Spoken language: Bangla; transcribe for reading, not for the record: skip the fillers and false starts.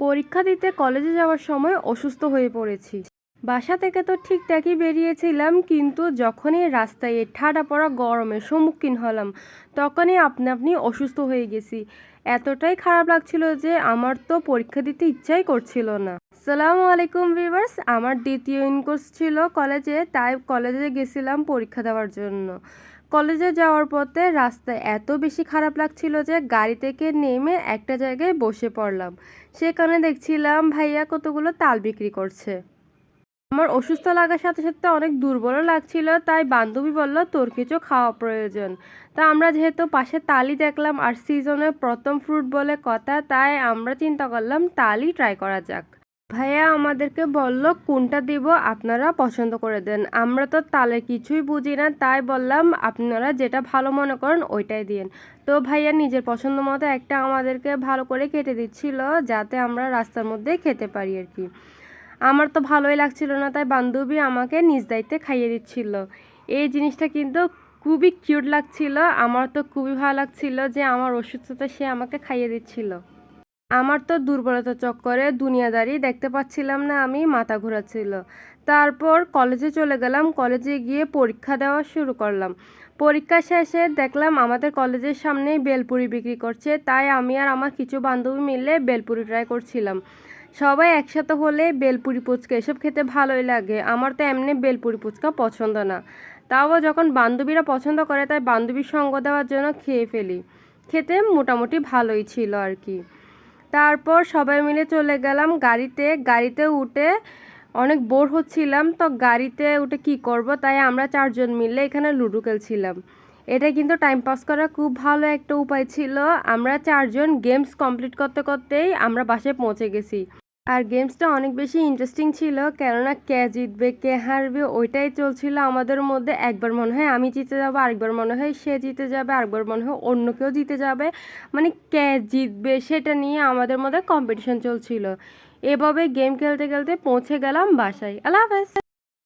পরীক্ষা দিতে কলেজে যাওয়ার সময় অসুস্থ হয়ে পড়েছি। বাসা থেকে তো ঠিকঠাকই বেরিয়েছিলাম, কিন্তু যখনই রাস্তায় এই ঠাডা পড়া গরমের সম্মুখীন হলাম তখনই আপনা আপনি অসুস্থ হয়ে গেছি। এতটাই খারাপ লাগছিল যে আমার তো পরীক্ষা দিতে ইচ্ছাই করছিল না। আসসালামু আলাইকুম ভিউয়ার্স, আমার দ্বিতীয় ইনকোর্স ছিল কলেজে, তাই কলেজে গেছিলাম পরীক্ষা দেওয়ার জন্য। কলেজে যাওয়ার পথে রাস্তায় এত বেশি খারাপ লাগছিল যে গাড়ি থেকে নেমে একটা জায়গায় বসে পড়লাম। সেখানে দেখছিলাম ভাইয়া কতগুলো তাল বিক্রি করছে। আমার অসুস্থ লাগার সাথে সাথে অনেক দুর্বলও লাগছিল, তাই বান্ধবী বলল তোর কিছু খাওয়া প্রয়োজন। তা আমরা যেহেতু পাশে তালই দেখলাম আর সিজনের প্রথম ফ্রুট বলে কথা, তাই আমরা চিন্তা করলাম তালই ট্রাই করা যাক। ভাইয়া আমাদেরকে বলল কোনটা দিব আপনারা পছন্দ করে দেন। আমরা তো তালের কিছুই বুঝি না, তাই বললাম আপনারা যেটা ভালো মনে করেন ওইটাই দিন। তো ভাইয়া নিজের পছন্দ মতো একটা আমাদেরকে ভালো করে কেটে দিচ্ছিল, যাতে আমরা রাস্তার মধ্যে খেতে পারি আর কি। আমার তো ভালোই লাগছিল না, তাই বান্ধবী আমাকে নিজ দায়িত্বে খাইয়ে দিচ্ছিল। এই জিনিসটা কিন্তু খুবই কিউট লাগছিল। আমার তো খুবই ভালো লাগছিল যে আমার অসুস্থতা সে আমাকে খাইয়ে দিচ্ছিল। আমার তো দুর্বলতা চক্করে দুনিয়াদারি দেখতে পাচ্ছিলাম না, আমি মাথা ঘোরাচ্ছিল। তারপর কলেজে চলে গেলাম। কলেজে গিয়ে পরীক্ষা দেওয়া শুরু করলাম। পরীক্ষা শেষে দেখলাম আমাদের কলেজের সামনেই বেলপুরি বিক্রি করছে, তাই আমি আর আমার কিছু বান্ধবী মিলে বেলপুরি ট্রাই করছিলাম। সবাই একসাথে হলে বেলপুরি ফুচকা এসব খেতে ভালোই লাগে। আমার তো এমনি বেলপুরি ফুচকা পছন্দ না, তাও যখন বান্ধবীরা পছন্দ করে তাই বান্ধবীর সঙ্গ দেওয়ার জন্য খেয়ে ফেলি। খেতে মোটামুটি ভালোই ছিল আর কি। তারপর সবাই মিলে চলে গেলাম গাড়িতে। গাড়িতে উঠে অনেক বোর হচ্ছিলাম, তো গাড়িতে উঠে কি করব, তাই আমরা চারজন মিলে এখানে লুডো খেলছিলাম। এটা কিন্তু টাইম পাস করার খুব ভালো একটা উপায় ছিল। আমরা চারজন গেমস কমপ্লিট করতে করতেই আমরা বাসায় পৌঁছে গেছি। আর গেমসটা অনেক বেশি ইন্টারেস্টিং ছিল, কেননা কে জিতবে কে হারবে ওইটাই চলছিল আমাদের মধ্যে। একবার মনে হয় আমি জিতে যাবো, আরেকবার মনে হয় সে জিতে যাবে, আরেকবার মনে হয় অন্য কেউ জিতে যাবে। মানে কে জিতবে সেটা নিয়ে আমাদের মধ্যে কম্পিটিশন চলছিল। এভাবে গেম খেলতে খেলতে পৌঁছে গেলাম বাসায়। আল্লাহ হাফেজ।